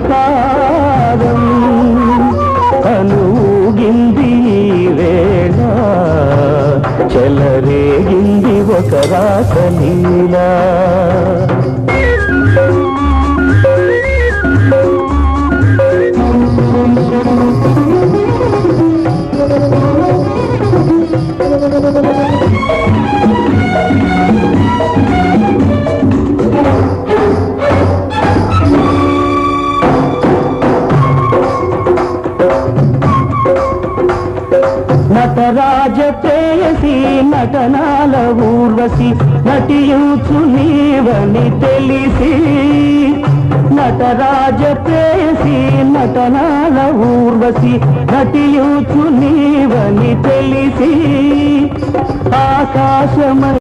పాదం అనూగింది వేళ చెలరేగింది ఒక రాసలీలా నటరాజ ప్రేయసి నటనాల ఊర్వశి నటియూచు నీవని తెలిసి నటరాజ ప్రేయసి నటనాల ఊర్వశి నటియూచు నీవని తెలిసి ఆకాశమ